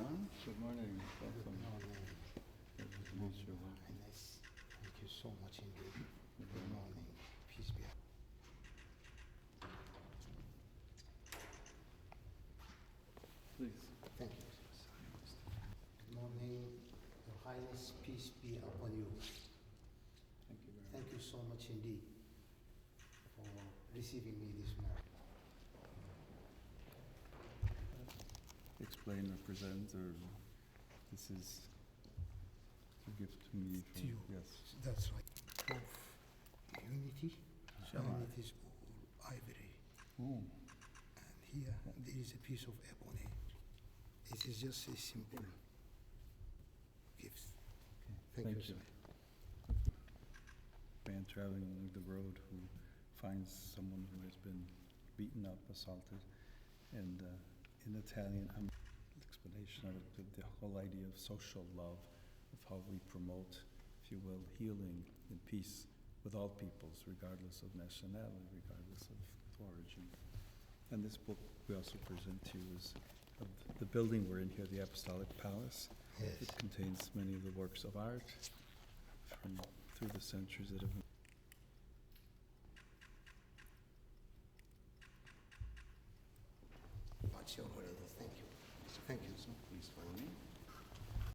everyone. Good morning. Welcome. Good to meet you. Highness, thank you so much indeed. Good Good morning. Peace be. Please. Thank you. Good morning, Your Highness. Peace be upon you. Thank you very Thank you so much indeed for receiving me this morning. Explain or present, or this is a gift to me. To you. Yes. That's right. Of unity. And it is all ivory. Oh, And here there is a piece of ebony. It is just a simple gift. okay. Thank you, you. sir. Man traveling along the road who finds someone who has been beaten up, assaulted, and in Italian, explanation of it, the whole idea of social love, of how we promote, if you will, healing and peace with all peoples, regardless of nationality, regardless of origin. And this book we also present to you is of the building we're in here, the Apostolic Palace. Yes. It contains many of the works of art from through the centuries that have been. Much already. Thank you. Thank you. So please follow me.